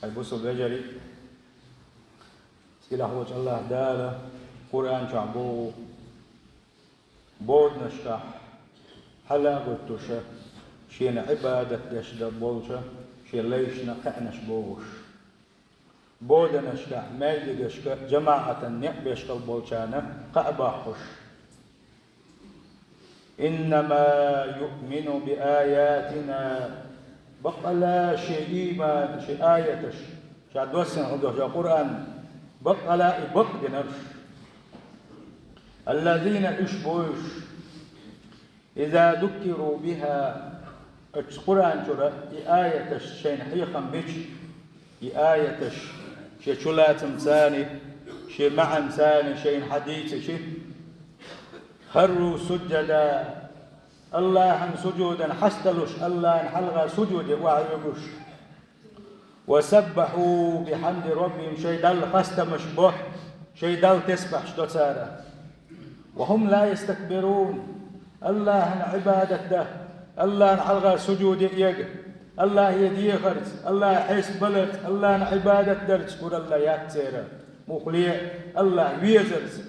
هاي بوسو بجري سلاح وجه الله داله قرآن شعبو بود نشكح حلا قلتوشة شين عبادة يشد بولشة شين ليش نقعنش بوش بود نشكح مالي يشكح جماعة نعبش بولشانة قعباحش إنما يؤمن بآياتنا بقلا شيء إيمان شيء آياتش شاد وسن هذا القرآن بقلا بقدنرش الذين اشبوش إذا ذكروا بها القرآن جرى آياتش شين حيقا بيش آياتش شيء شلات مساني شيء مع مساني شيء حديث شيء خروا سجدا الله سجودا حستلوش الله حلغا سجود وعيوش وسبحوا بحمد ربهم شيء دل خستمش به شيء دل تسبح شتوتسارة وهم لا يستكبرون الله عبادته الله حلغا سجود يق الله يدي خرج الله حس بلد الله عبادة درج قول الله ياتسيرا مخليع الله ويزرز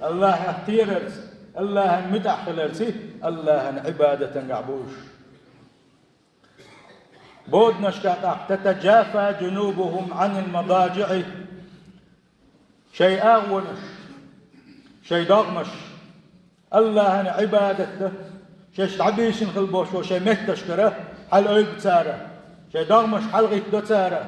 الله اختيرز الله مدخلرسي الله عبادة قعبوش بود نشكاق تتجافى جنوبهم عن المضاجع شيء أغونش شيء ضغمش الله عبادته شيء تعبيش نخلبوش وشيء متشكره حل أيب تساره شيء ضغمش حلغي تساره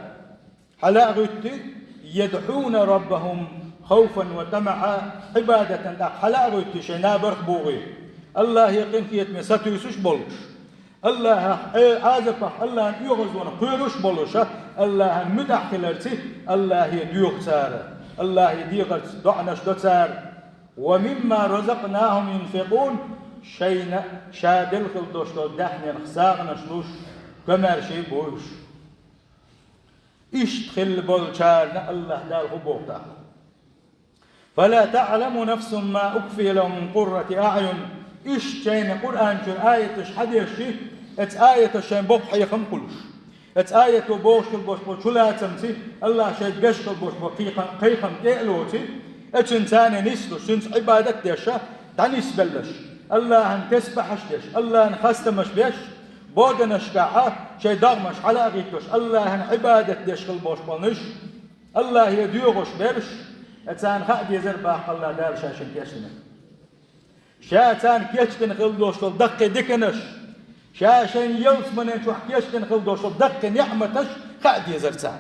حل أغيتي يدعون ربهم خوفا وطمعا عبادة حلا أغيتي شيء نابرخ بوغي الله يقين كي يتمي ستوسوش بولش الله عازفه الله يغزونا قيروش بولش الله مدخلرتي الله يديوخ ساره الله يديغرت دعنش دوتسار ومما رزقناهم ينفقون شيء شادل خلدوش دحني خساغنا شلوش كمار شيء بوش اشتخل بولشارنا الله دال خبوطا فلا تعلم نفس ما أخفي لهم من قرة أعين اشتين قرآن شن آية حديث شيء ات آية شين بوك حيخم كلش ات آية بوش البوش بوش لا تمسي الله شيء قشق البوش بوش قيخم تقلوتي ات انسان نسلو شنس عبادة ديشا تانيس بلش الله ان تسبحش ديش الله ان خستمش بيش بودنش كاحا شيء دغمش على غيتوش الله ان عبادة ديش البوش بونش الله يديوغش بيرش اتسان خاد يزر باق الله دار شاشن كيشتن شاتان كيشتن خلدوش دق دكنش شاشن يوس من شو كيشتن خلدوش دق نعمتش خاد يزر تسان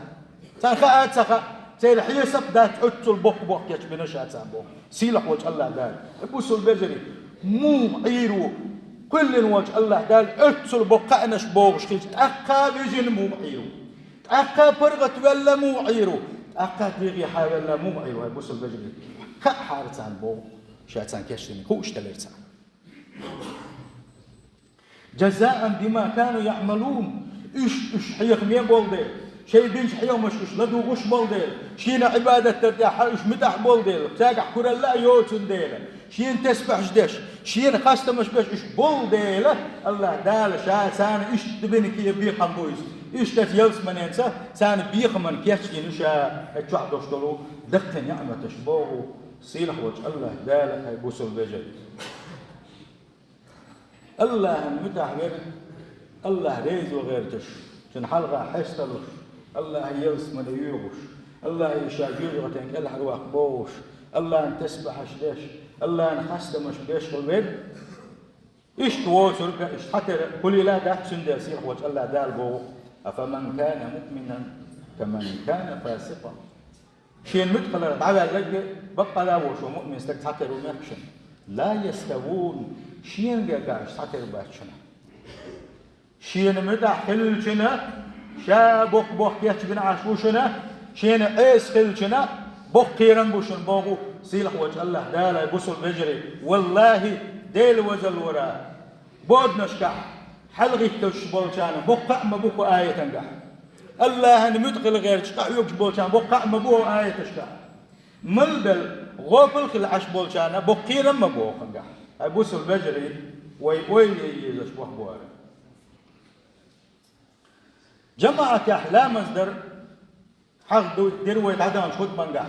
تان خاد سخا سير حيسق دات اتل بوق بوق كيش بنش اتسان بوق سيلح وجه الله دار بوسل بجري مو عيرو كل وجه الله دار اتل بوق قعنش بوغش كيش تاقا بيجن مو عيرو تاقا برغت ولا مو عيرو أقاد يغي حاول مو أيوة بوسل بجري كحارتان بو شاتان كشتني هو اشتلرتان جزاء بما كانوا يعملون إيش حيق مين بولدير شيء بينش حيق مش لدو غش بولدير شينا عبادة ترتاح إيش مدح بولدير تاقح كور الله يوتن ديله شين تسبح جدش شين خاصة مش بش إيش بولدير الله دال شاتان إيش تبينك يبيقم بويس إيش تتيلس من ينسى سان بيخ من كيشي نشا اتشعب دوشتلو دقت نعمة تشبوه سيلح وجه الله دالك هاي بوسل بجل الله متح غير الله ريز وغير تش شن حلقة حيستلوش الله يلس من يوغش الله يشاجير غتنك الحق واقبوش الله ان تسبح شدش الله ان خست مش بيش البيت إيش توصل إيش حتى كل لا ده سند سيلح وجه الله دال بو أفمن كان مؤمنا كمن كان فاسقا شين مدخل على اللجة بقى لا وشو مؤمن استكتر ومحشن لا يستوون شين جاش استكتر باشنا شين مدخل شنا شا بق بق يتبن عشوشنا شين عيس خلشنا بق كيرن بوشن بوغو سيلح وجه الله دالا بوسل بجري والله ديل وزل ورا بودنشكا حلغي تشبول كان بقع ما بقى آية تنجح الله أن مدخل غير شقع يجبول كان بقع ما بقى آية تشقع ملبل غوبل خل عشبول كان بقير ما بقى تنجح أبوس البجري وي يزشبه بواره جماعة أحلام مصدر حق دروي هذا مش خد بنجح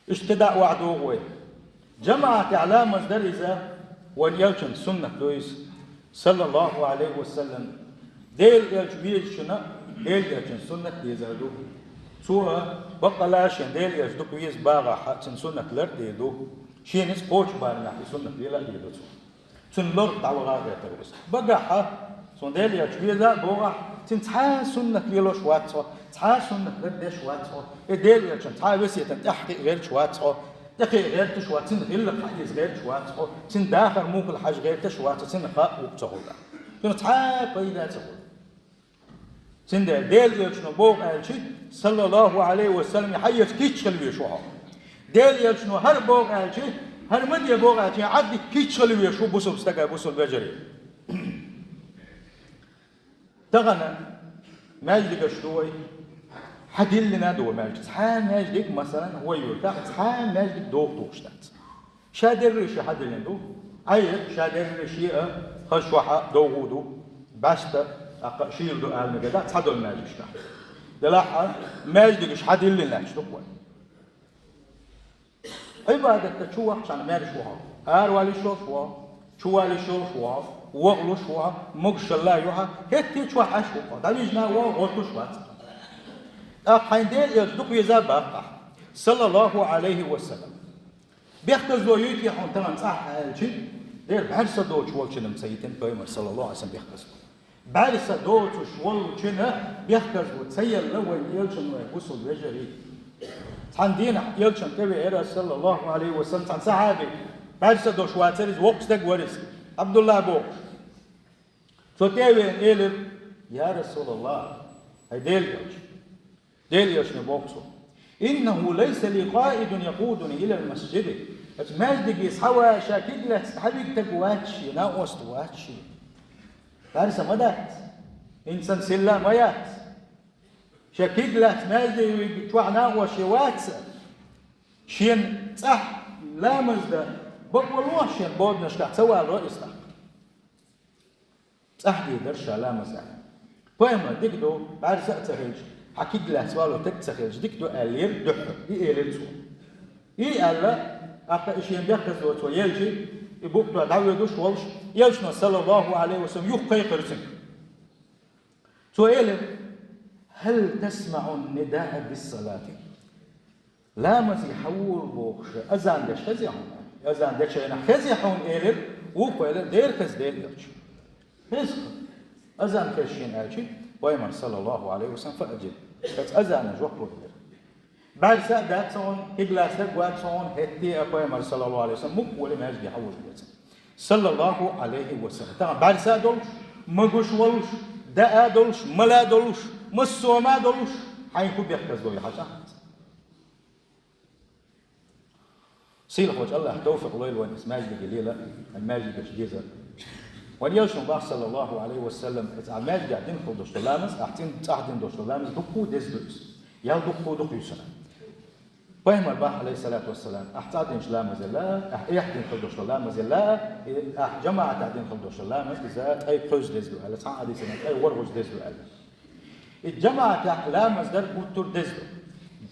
اشتداء وعدوه جماعة إعلام مصدر إذا ونيلشن سنة دويس صلى الله عليه وسلم ديل يلش بيشنا ديل يلشن سنة يزادو سوى بقى لاشن ديل يلش دو بيز باغا حتن سنة لرد يدو شينس بوش بارنا في سنة ليلا يدو سن لرد دعوة غاية تروس بقى ح سن ديل يلش بيزا بوغا تن تحا سنة ليلو شواتو تحا سنة لرد شواتو ديل يلشن تحا بسيطن تحقي غير شواتو تقي غير تشوات سن غير الحاجز غير شوات سن داخل موك الحاج غير تشوات سن خاء وبتغولا سن تحا قيدا تغول سن ديل يلشنو بوغ الشي صلى الله عليه وسلم يحيش كيتش خلوي شوها ديل يلشنو هر بوغ الشي هر مدي بوغ الشي عدي كيتش خلوي شو بوسو بستقى بوسو البجري تغنى ماجد قشتوي حديل لنا دو ماجد حان ماجدك مثلا هو يرتاح حان ماجدك دوغ توشتات شادر ريشي حديل لنا دو عيب شادر ريشي خشوحة دوغودو باشتا شيل دو آل مجدا تصدو الماجد شتا دلاحة ماجدك حديل لنا شتوكوي عبادة تشوح شان ماري شوها آروالي شوشوا شوالي شوشوا وغلو شوها مقش الله يوها هتي شوح أشوها داليجنا وغلطو شوات أقاينديل يصدق يزابا صلى الله عليه وسلم بيختز لو يوتي حون تمام صح هالشي دير بعرسة دوتش والشنم سيتم بيمر صلى الله عليه وسلم بيختز بعرسة دوتش والشنم بيختز وتسيل لو يلشن ويبوسو الوجري عندنا يلشن تبي إيرا صلى الله عليه وسلم عن صحابي بعرسة دوتش واتريز وقتك ورس عبد الله بوش سو تبي إيلر يا رسول الله هيديل يلش ديل يشنو بوكسو إنه ليس لي قائد يقودني إلى المسجد ماجدك يسحوا شاكيد لا تستحبك تقواتشي ناقوس تواتشي فارسة مدات إنسان سلا ميات شاكيد لا ماجدك توع ناقوس يواتس شين صح لا مزدا بقولوه شين بود نشكح سوى الرئيس تحت صح دي درشة لا مزدا فاهمة ديك دو بعد سأتهيج حكيد له سوالو تكتسخيج ديك دو ألير دحو إيلر سو ألا أقا إشيان بيخز وتو يلجي يبوك دو دعوة دوش والش يلشنا صلى الله عليه وسلم يخي قرسن سو إيلر هل تسمع النداء بالصلاة لا مسي حول بوخش أزان دش خزيحون أزان دش أنا خزيحون إيلر وكو إيلر دير كز دير يلش رزق أزان كشين ألشي ويمر صلى الله عليه وسلم فأجل أزان جوح بودر بعد سأدات صون إجلاسك وات صون هتي ويمر صلى الله عليه وسلم مقبول ما يجي حول بيتنا صلى الله عليه وسلم طبعا بعد سأدولش مجوش ولش دا أدولش ملا دولش مسوا ما دولش حيكون بيحكز دولي حاجة سيل خوش الله توفق ليل ونس ماجد قليلة الماجد جديزة ونيلشون باخ صلى الله عليه وسلم عماج قاعدين خل دوش لامس أحتين تحدين دوش لامس دكو دزدوس يا دكو يسنا بهم الباح عليه الصلاة والسلام أحتادين شلامز الله أحتين خل دوش لامز الله جماعة تحدين خل دوش لامز إذا أي قوز دزدو على تعادي سنة أي ورغوز دزدو على الجماعة تحلامز در بوتور دزدو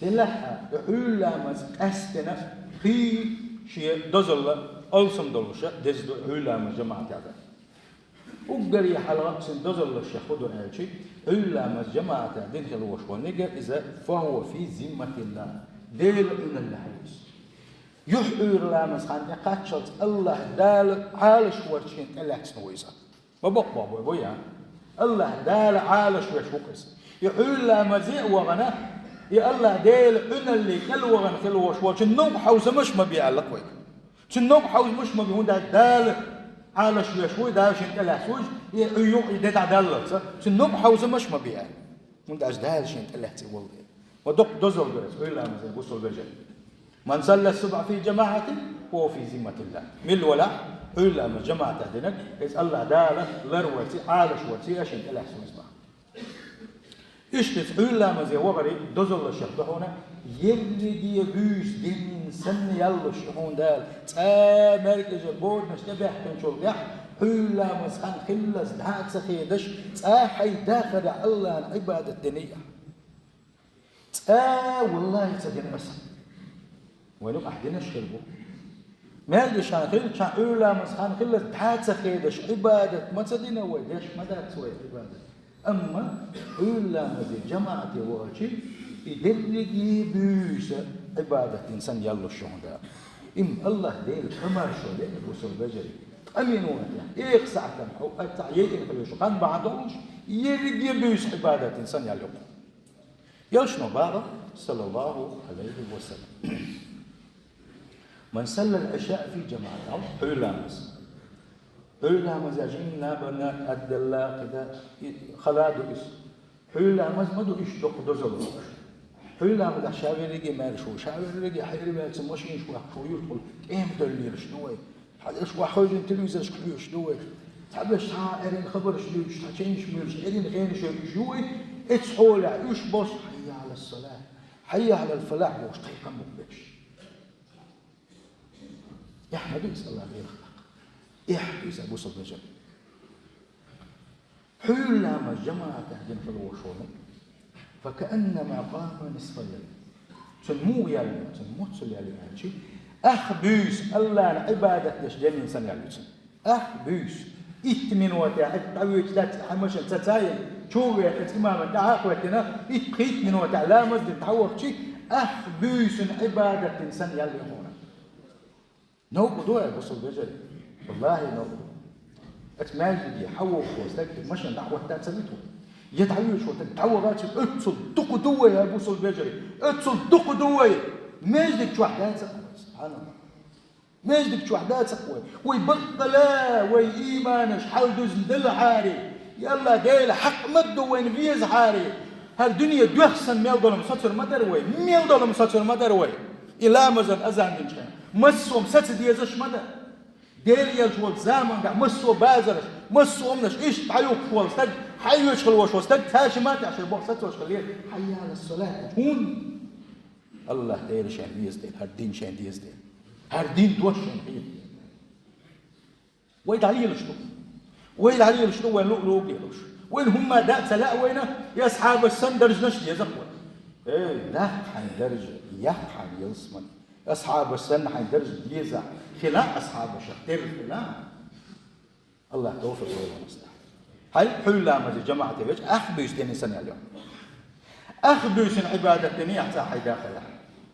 دلها يحول لامز أستنا في شيء دزل ألسم دلوشة دزدو يحول لامز جماعة تحدين وقري حلقة سندزل الشيخ خدوا هالشي إلا ما جماعة دين خلوش ونجا إذا فهو في ذمة الله ديل إن الحوس يحير لا مسخان يقاتشل الله دال عالش ورشين الله تسويسا بابا بويا الله دال عالش ورشوكس يحير لا مزيع وغنا يا الله ديل إن اللي كل وغن خلوش ورشين نوب حوس مش مبيع لقوي شنوب حوس مش مبيع هون دال على شوي ده عشان تلا سوج يدد عدالة صح شنوب حوزة مش مبيع وانت أجدال عشان تلا تقول ودق دزل جرس ولا مثلا بوصل بجل من صلى السبع في جماعة هو في ذمة الله مل ولا إلا من جماعة دينك إذ الله عدالة لروتي على شوتي عشان تلا سوج إيش إلا ما زي وغري دزل الشيخ هنا يلي دي بيش دين سن يلا الشيخون دال مركز البود مشتبه تنشل يح إلا مسخن خلص دهات سخيدش حي داخل الله العبادة الدينية والله تصدقني أسا ولو أحدنا شربه ما أدري شان خيل شان أولى مسخان خيل تحات خيدش عبادة ما تصدقنا ويدش ما دار سوي عبادة أما أولى مزي جماعة واجي يدرجي بيس عبادة إنسان يلا شون ده الله ديل حمار شو ديل وصل بجري أمينوا يعني إيه ساعة أو التعيين خليش قان بعدوش يرجي بيس عبادة إنسان يلا يشنو بابا صلى الله عليه وسلم من صلى العشاء في جماعة حلامز أجين لا بنا أدلا كذا خلادو إس حلامز ما دو إيش دق دوزلوش حلامز عشاوي رجي مالشو شاوي رجي حيري مالس ماشين شو يدخل إيه مدلني شنوي هذا إيش واحد التلفزيون شنوي تعبش تعارين خبر شنوي تعشين شميل شعرين غير شوي إيش حول إيش بوش حي على الصلاة حي على الفلاح وش طيقة مبش يا حبيبي صلى الله عليه وسلم يا حبيبي أبو صلى الله عليه وسلم حلما جماعة تهدين في الوشون فكأنما قام نصف الليل تنمو يالي تنمو تسل يالي ماشي أخبيس الله عبادة يشجن إنسان يالي أخبيس إتمن وتاعت تعويج تات حمشن تتاين شوفي الإمام دعاق وتنا إتخيت من وتعالى مسجد تعوق شيء أخبيس عبادة إنسان يالي هنا نوق دواء بصل بجري والله نوق أتماجد يحوق وستكتب مشان دعوة تاتسبيته يدعوش وتدعوغات اتصل دق دواء يا بصل بجري اتصل دق دواء ماجدك شو وحدات سبحان الله ماجدك شو وحدات سقوي ويبطلا ويإيمانش حال دوزن دل حاري يلا ديل حق مدو وين فيز حاري هالدنيا دوخسن ميل دولم ساتر مدروي ميل دولم ساتر مدروي إلا مزن أزان دنشان مسوم ست ديزش مدر ديل يلجول زامن قاع مسو بازرش مسو أمنش إيش تعيوك شوال ستد حيوش خلوش وستد تاشمات عشان بوق ست وش خليه حي على الصلاة هون الله ديل شان ديز ديل هالدين شان ديز ديل هالدين توشن حيل ويد عليه لشنو ويد عليه لشنو وين لو ليش وين هم دات لا وينه يا أصحاب السندرج نشدي زقوة إيه لا حندرج يحن يلصمن أصحاب السن حندرج ديزا خلاء أصحاب الشختير خلاء الله توفق ويلا مصلح هاي حلا مزي جماعة بيش أخبيش دين سنة اليوم أخبيش عبادة دينية حتى حي داخلها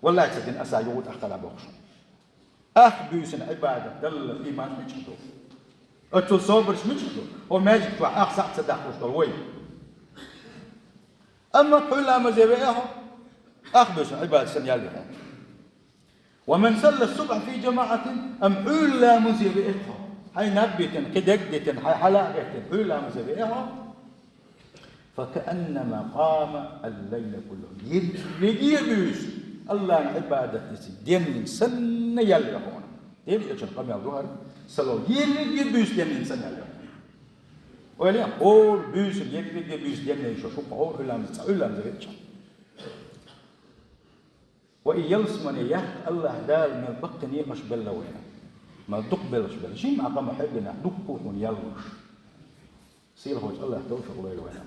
والله يتصدين أسا يود أخلا بوخش أخبيش عبادة دل الإيمان مجهدو أتو صوبرش مجهدو وما يجب توح أخسع تصدقوش دول أما حلا مزي بيهو أخبيش عبادة سنة اليوم ومن صلى الصبح في جماعة أم حلا مزي بيهو هاي نبتن كدقدتن هاي حلاقتن حلا مزي بيهو فكأنما قام الليل كله يرجي بيش الله عبادة دين سنة يلي هون دين يجن قام يظهر صلوا يرجي بيش دين سنة يلي ولي قول بيش يرجي بيش دين يشوف قول حلا مزي بيش وإن يلصمن يحق الله دال من بقن يمش بلا وينه ما تقبلش بلا شيء مع قام حبنا دقوا ونيلوش سير هو الله توفق له وينه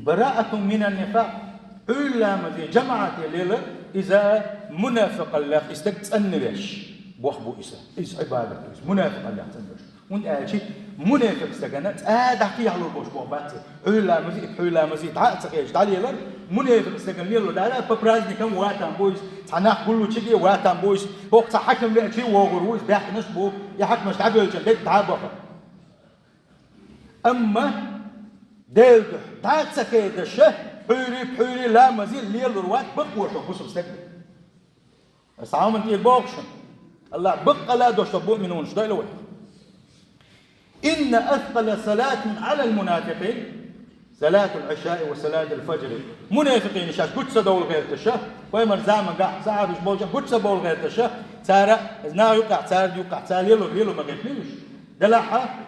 براءة من النفاق إلا ما جمعت الليلة إذا منافق الله استنبش بوخبو إس عبادة منافق الله تنبش وانت أجي منافق سجنات دحكي على البوش بوبات حلا مزيد تعال تعالي لر منافق سجن ليلو دارا ببرازني كم واتان بويس تناح كله شيء واتان بويس وقت حكم بيأتي وغرويس بيحكي نشبه يحكم مش تعبي الجلد تعبه أما ديل تعال سكيد الشه حوري لا مزيد ليلو روات بقوة حكوش بستقبل بس عامل تيل بوكشن الله بقى لا دوش تبوء منون شو ده إن أثقل صلاة على المنافقين صلاة العشاء وصلاة الفجر منافقين شاش قدس دول غير تشه ويمر زامن قاع صعب بوجه قدس دول غير تشه سارة نا يقع سار يقع سار يلو ما قلتليش دلحة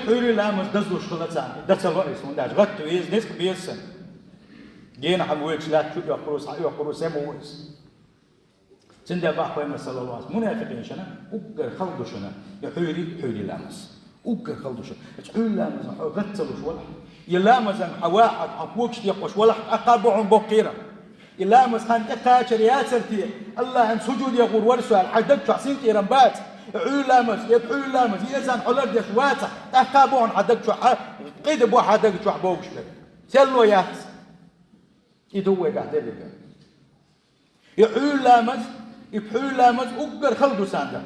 حوري لا مش دزلوش خلاص دس الرئيس ونداش غت ويز نسك بيسن جينا حمويش لا تشوف يقروس سمويس سند باخ ويمر صلى الله عليه وسلم منافقين شنا وقر خلدو شنا حوري لامس وقر خلدوش علامز غتلوش ولا يلامز حواحد حقوقش يقوش ولا أقابعهم بقيرة يلامز خان تقاشر ياسرتي الله أن سجود يقول ورسال حدك شعسين كيران بات علامز علامز يزن حلال يشواتا أقابعهم حدك شح قيد بو حدك شح بوش سلوا ياس يدوي قاعد يبقى يعلامز وقر خلدو ساندا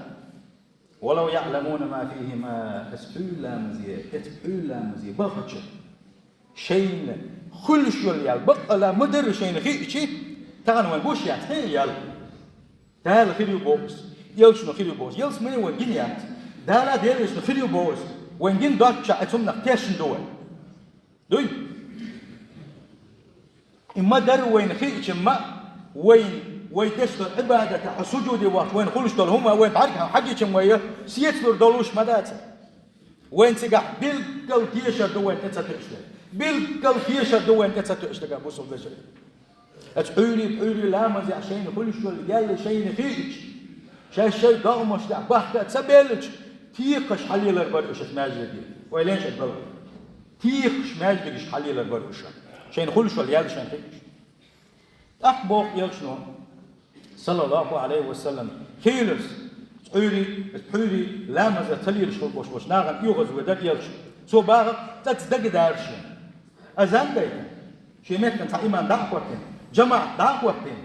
ولو يعلمون ما فيهما اسحولامز بغش شين خلش يال بقى لا مدر شين خيشي تغن وين بوش يات هي يال دال خيريو بوس يلش نخيريو بوس يلس مني وين يات دال ديلش نخيريو بوس وين جن داتشا اتم نختيشن دوي إما در وين خيش ما وين تشتر عبادة سجود وقت وين خلش دول هما وين بعرفها حاجة شموية سيتلر دولوش مدات وين تجح بالقل تيشر دوين تتستشتر بالقل تيشر دوين تتستشتر بوصل بجري تحولي لامز عشان خلش دول قال شيء خيش شيء ضغمش لا بحكة تسبلج تيقش حليل البرش ماجدي ويلين شغل تيقش ماجدش حليل البرش شين خلش دول قال شيء خيش أحبوق يلشنو صلى الله عليه وسلم خيلس تحولي لامز تليل شو بوش ناغن يغز ودك يلش سو باغ تتصدق دارش أزان دايتا شيمت كان إيمان دعوتين جماعة دعوتين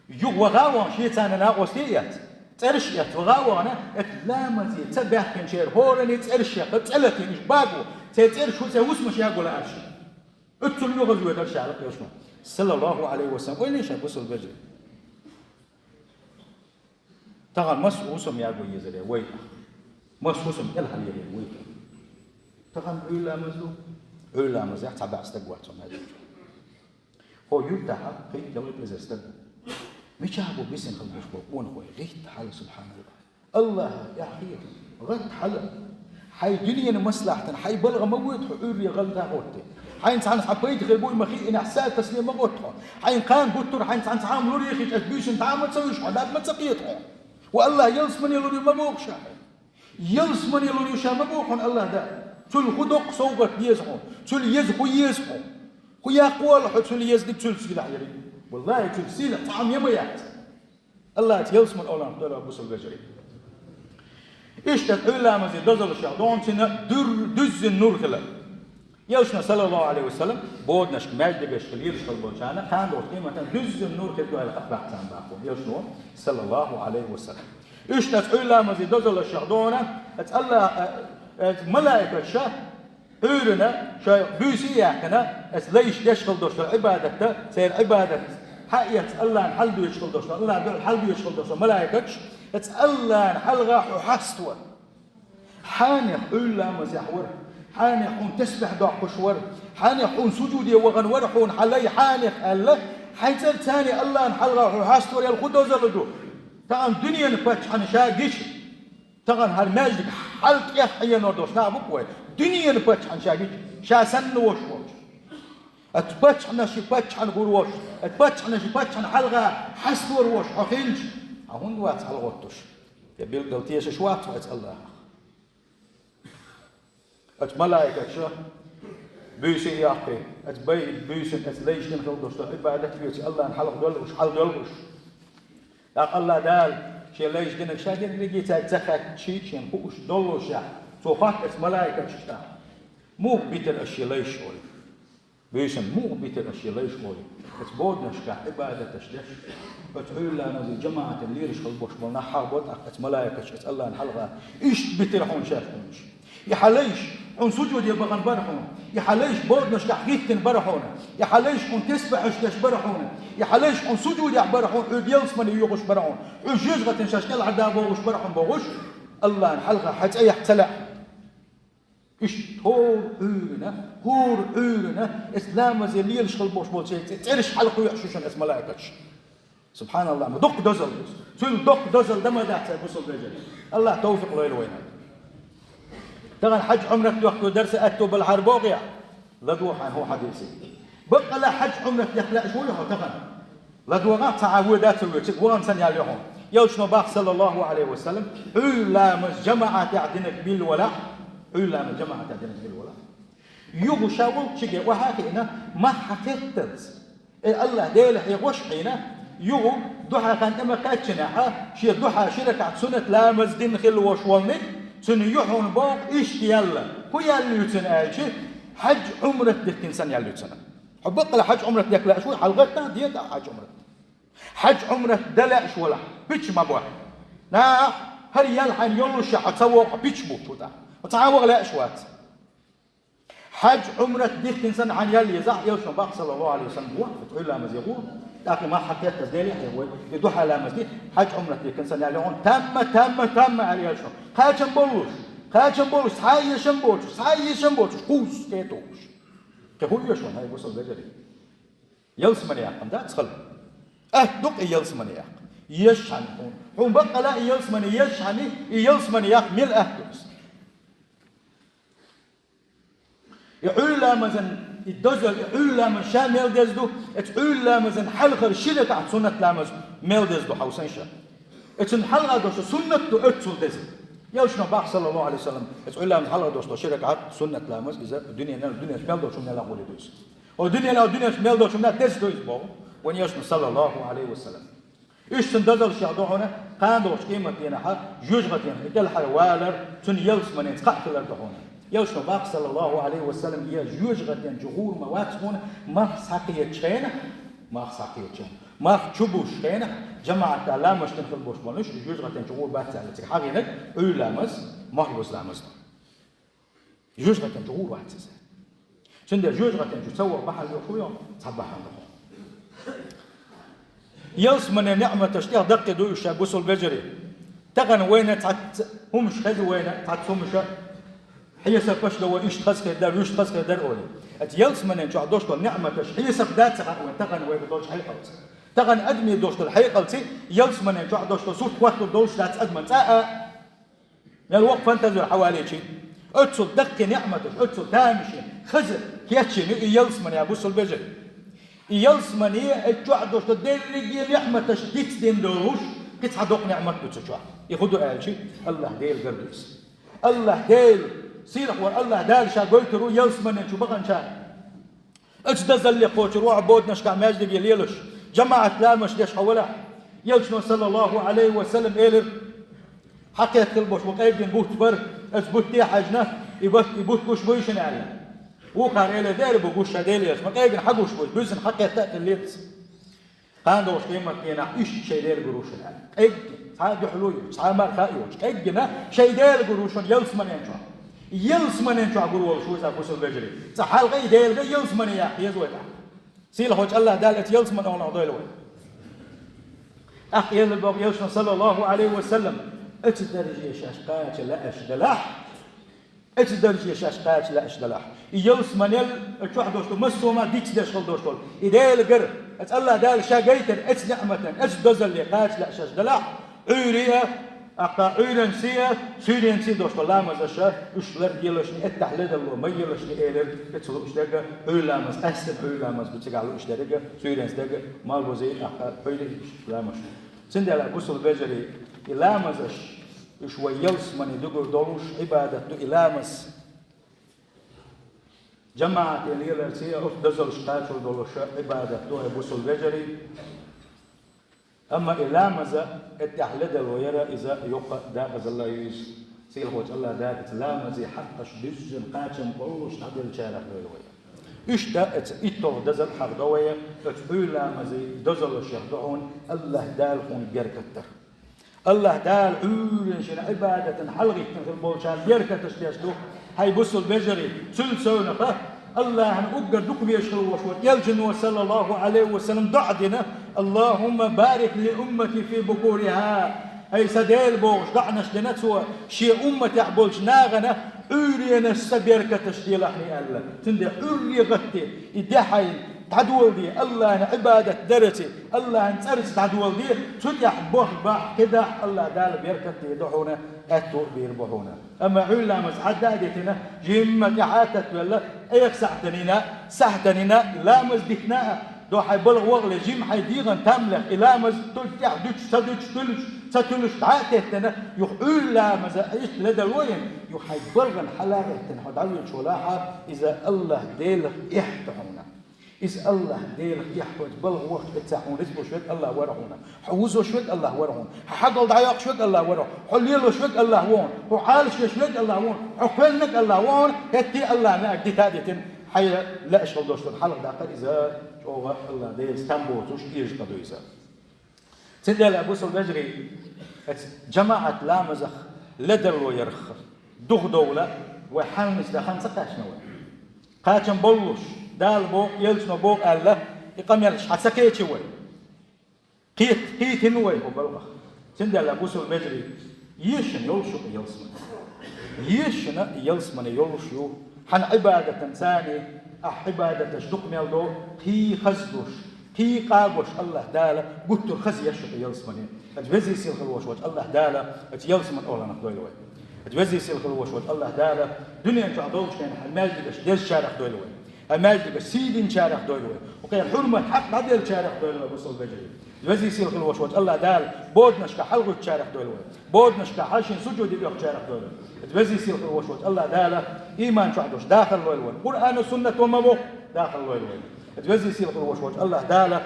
يوغ وغاوان شيء تانا ناقوستيات ترشيات وغاوانا لامز يتبع كن شير هورني ترشيات تسألتين إيش باقو تترشو تسوس يقول أرش اتل يغز ودرش على يلشنو صلى الله عليه وسلم وين ليش بوصل بجري طبعا مسوسم يا ابو يزري وين مسوسم الحل يا وين طبعا علامز يحتبع استقواتهم هذا هو يفتح في دولة بلزستان مش ابو بيسن خلص بون هو غيت حل سبحان الله يا اخي غيت حل حي دنيا مصلحه حي بلغ موت حور يغلط غوتي حين سان حبيت غيبوي مخي ان احساس تسليم مغوتها حين كان قلت حين سان تعامل لوري اخي تبيش تعامل تسويش هذا ما تقيتهم والله يلس من يلوري ما بوق شاحن يلس من يلوري شا ما بوق الله ده تل خدق صوبت يزحون تل يزحو هو يقول تل يزدك تل سيلا يري والله تل سيلا طعم يميات الله يلس من اولان دول ابو سلجري ايش تقول مزي دزل الشيخ دون تنا دز النور كلا يلشنا صلى الله عليه وسلم بودناش ماجدش خليل شلبوشانا كان دور قيمة دز النور كدو على أخبار تام باقو يلشنو صلى الله عليه وسلم ايش تقول مزي دزل الشيخ دونا اتقال ملائكة الشيخ هورنا شيء بيسياكنا ليش يشغل دوش عبادته سير عبادة حقيقة الله حلدو يشغل دوش الله دول حلدو يشغل دوش ملائكة الله حلغا وحستوى حاني إلا مزحور حاني حون تسبح دعق شور حاني حون سجودي وغن ورحون حلي حاني الله حيثل ثاني الله حلغا وحستوى يالخدو زلدو تغن دنيا نفتح عن شاقش تغن هالماجدك حلق يحيى نردوش نعم بقوي دنيا نفتح عن شاقش شاسن وشوش اتفتح عن شفتح عن قروش اتفتح عن شفتح عن حلغا حستوى وش حقينش هون وات على غطش يبيل قلتيش شوات وات الله ات ملائكة شو بيسي ياقي ات بيسي ات ليش نخل دوش عبادة بيسي الله نحلق دولوش حل دولوش لاق الله دال شي ليش دينك شاكر نجي تتزخك شي نقوش دولوش توفاك ات ملائكة شتا مو بيت الاشي ليش قولي بيسي مو بيت الاشي ليش قولي ات بودنا شكا عبادة تشدش بتقول لنا زي جماعة اللي يرش خلبوش بلنا حابط أخت ملايكة شت الله نحلقها إيش بترحون شافونش يحليش عن سجود يبغن برحون يحليش بودنش كحقيقة برحون يحليش عن تسبحش دش برحون يحليش عن سجود يعبرحون عود يلصمن يوغش برحون عود جزغة شاشكال عذاب وغش برحون بوغش الله نحلقها حتى أي احتلع إيش هور عورنا إسلام زي اللي يرش خلبوش بول شيء تعرش حلقه يحشوشن اسم ملايكتش سبحان الله دق دزل تقول دق دزل دم دعت بوصل رجل الله توفق له الوين تغن حج عمرك وقت درس أتو بالحربوغيا لدوحان هو حديثي بقى لا حج عمرك يخلق شويه تغن لدوغات تعودات الوجه وان سن ياليهم يوشنو باخ صلى الله عليه وسلم لا مس جماعة تعدنك بالولاء علام جماعة تدين ولا يجو شاول شيء وهاكينا ما حكيت الله ديل يغوش حينا يجو ضحى كان أما كاتشنا شيء ضحى شركة سنة لامز دين خل وشوالني سن يحون باق إيش يلا هو يلي يتسن أيش حج عمرة ديك إنسان يلي يتسن حبق له حج عمرة ديك لا شو حلقتنا ديت حج عمرة حج عمرة دلع شو ولا بيتش ما بوه لا هل يلحن يلش حتسوق بيتش بو شو ده وتعاوق لا شوات حج عمرة ديك إنسان عن يلي يزع يوشنا باق صلى الله عليه وسلم وقفت علا مزيغور لكن ما حكيت تزديلي حيوي يدوح على مسجد حج عمرة ديك إنسان يلي هون تم على يوشنا خاجم بولوش ساي شنبوش كوس كيتوش كهو يوشون هاي وصل بجري يلس من ياقم ده تخل دق يلس من ياق يشحن هون بقى لا يلس من يشحن يلس من ياق مل أهدوس يعلا مزن الدجل يعلا من شامل دزدو يعلا مزن حلقة الشدة تحت سنة لامز ميل دزدو حوسن شا اتن حلقة دوش سنة دو اتسل دزد يوشنا باق صلى الله عليه وسلم يعلا من حلقة دوش شركة سنة لامز إذا الدنيا شمال دوش من لا قولي دوس والدنيا شمال دوش من دزدو يسبو وين يوشنا صلى الله عليه وسلم إيش تندزل شيء هنا قام دوش قيمة ينا حق جوجغة ينا كل حوالر تن يلس من يتقاتل هنا يوشنا باق صلى الله عليه وسلم هي جوجغة ينا جغور مواتون ما ساقية شينا ما تشوبوش شينا جماعة لامش تنخل بوش بنش جوجغة ينا جغور بات على تك حقيقة لامس ما هو لامس جوجغة ينا جغور واحد سنة شند جوجغة ينا تصور بحال يوشويا تصبح عندهم يلس من نعمة تشتيه دقة دويشة بوصل بجري تغن وين تعت هم مش خذ وين تعت هم مش هي سبش لو إيش خذ كدار إيش خذ كدار أولي يلس من نجوا دوش نعمة تش هي سبدات سخ وين تغن وين دوش حيقلت تغن أدمي دوش الحيقلتي يلس من نجوا دوش صوت وقت دوش لا تأدمن الوقت فانتظر حوالي شيء أتصل دقة نعمة تش أتصل تامشي خزر كياتشي يلس من يا بوصل بجري يلس من هي الجوع دوش تدلجي نعمة تشديد دين دوش كيف حدوق نعمة بتشجع يخدوا قال شيء الله ديل قردس الله ديل سيرح والله دال شا قلت رو يلس من شو بغن شا اتدزل لي قوت روح بودنا شكا ماجد يليلش جماعة لامش ليش حوله يلشنا صلى الله عليه وسلم إيلر حكيت كلبوش وقايدين بوت بر اثبت تي حجنا يبوت كوش بويشن عليه وقال إلى دير بوش ديليش ما قايدين حقوش بوش بيزن حكيت تأكل ليتس كان دوش قيمة كينا إيش شيء دير قروشن عليه إج صار يحلوي صار ما خايوش إجنا شيء دير قروشن يلس من ينشوا يلس من ينشوا قروا شو إذا بوصل بجري صحال غي دير يلس من يا يزوجها سيل خوش الله دالت يلس من أول عضيلوي أخ يل الباب يلشنا صلى الله عليه وسلم اتدرجي شاشقات لا أشدلاح اتدرجي شاشقات لا أشدلاح يلس من يل تروح دوشتو مسوما ديك دشخل دوشتو إدال قر الله دال شاقيتر ات نعمة ات دزل لقات لا أشدلاح عورية أقا عورنسية سورينسي دوشتو لامز أشا اشلر يلشني اتحلد الله ما يلشني إيلر اتسلو اشتاقا عولامز أسد عولامز بتسقالو اشتاقا سورينس داقا مال وزي أقا عولي لامش سند على بوصل بجري إلامزش شوي يلس من يدقر دولوش عبادة إلامز جماعة الليلة سيا أفضل شتاچو دولوش عبادة بوصل بجري أما إلامز التحليد الويرة إذا يقع داغز الله يوز سيل هوج الله داغت إلامز حقش بجن قاچم قولوش تعدل شارح الويرة إيش ده إتو دزل حردوية إتحولا مزي دزل الشهدعون الله دالهم جركتر الله دال عورنشن عبادة حلقة في البوشان جركتش تيشتو هاي بصوا البجري سلسونة الله هنقدر دوك بيشغلوا وشوت يلجن وصلى الله عليه وسلم دعدنا اللهم بارك لأمتي في بكورها هاي سديل بوش دعناش لنتسوى شيء أمتي أحبولش ناغنا عورينا السبيركة تشتيل أحني الله تندي عوري غتي إدحي تعدول دي الله عبادة درتي الله نترس تعدول دي تدح بوح باح كده الله دال بيركة يدحونا أتو بيربحونا أما علا مسعد دادتنا جمة حاتت ولا أيك سحتنينا لا مزدتنا دو حيبلغ وغل جيم حيديغن تملك إلامز تلتح دوش تدوش تلش ستلش دعاتنا يحول لا مزايش لدى الوين يحبرغن حلاقتنا حدعوي شولاحة إذا الله ديل يحتحونا إذا الله ديل يحوج بلغ وقت بتاعون رزقه شوية الله ورعونا حوزه شوية الله ورعون حقل دعيق شوية الله ورعون حليله شوية الله وون وحالش شوية الله وون حقلنك الله وون هتي الله ناك دي تاديتن حي لا أشغل دوشتن حلق داقل إذا شوه الله ديل استنبوت وش إيش قدو إذا سيدي أبو البجري جماعة لامزخ لدر ويرخر دوغ دولة وحنس دا خمسة قاشنوه قاشن بلوش دال بوق يلشنو بوق الله يقام يلش حسكيتشي وي قيت نوي وبلغ سيدي أبو البجري يشن يلشو يلسمن يلشو حن عبادة ثاني عبادة شدق ميلدو قي خزدوش قي قاغوش الله دالا قلت الخزي يشق يلسمن اتوزي سيل خلوش وجه الله دالا يلسمن اولا نقدوي لوي اتوزي سيل خلوش وجه الله دالا دنيا انت عدوش كان الماجد باش دير شارع دويلوي الماجد باش سيدين شارع دويلوي وكان حرمه حق بعد الشارع دويلوي بوصل بجري اتوزي سيل خلوش وجه الله دال بودنش كحلقه شارع دويلوي بودنش كحاشين سجود يبيخ شارع دويلوي اتوزي سيل خلوش وجه الله دالا ايمان شعدوش داخل لويلوي قران وسنه ومبوخ داخل لويلوي اتوزي سيل خلوش وجه الله دالا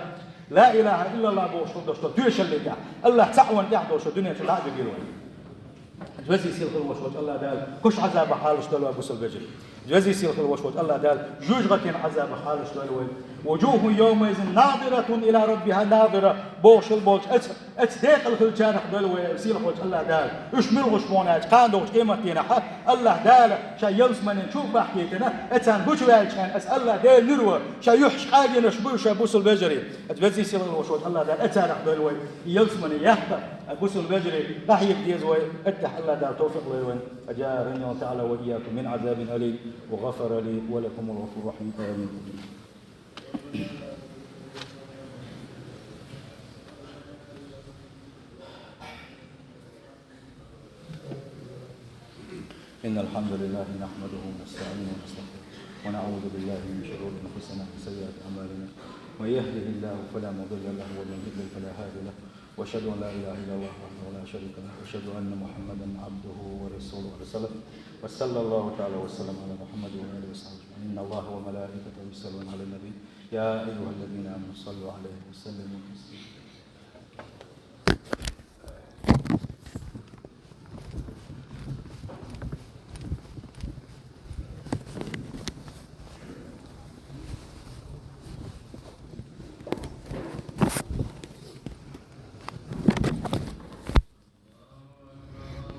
لا إله إلا الله بوش خدوش تدوش اللي جا الله تعون يحدوش الدنيا تلاعب يجيلون جوزي سيل خلوش وجه الله دال كش عذاب حالش دلوا أبو سلبجل جوزي سيل خلوش وجه الله دال جوج غتين عذاب حالش دلوا وجوه يومئذ ناظرة إلى ربها ناظرة بوش البوش اتديق الخلجانح دلوا سيل وجه الله دال إيش ملغش موناج قاندوش قيمتنا الله دال شا يلسمن نشوف بحكيتنا اتان بوش ويالشان أسأل الله دال نروى شا يحش حاجة نشبوش أبو سلبجري جوزي سيل خلوش وجه الله دال اتان دلوا يلسمن يحتى أبو سلبجري راح يبدي زوي اتح الله دال توفيق لوين أجارني وتعالى وإياكم من عذاب أليم وغفر لي ولكم الغفور الرحيم آمين. إن الحمد لله نحمده ونستعينه ونستغفره ونعوذ بالله من شرور أنفسنا وسيئات أعمالنا من يهده الله فلا مضل له ومن يضلل فلا هادي له وأشهد أن لا إله إلا الله وحده لا شريك له وأشهد أن محمدا عبده ورسوله وصلى الله تعالى وسلم على محمد وآله وصحبه أجمعين. إن الله وملائكته يصلون على النبي يا أيها الذين آمنوا صلوا عليه وسلموا تسليما.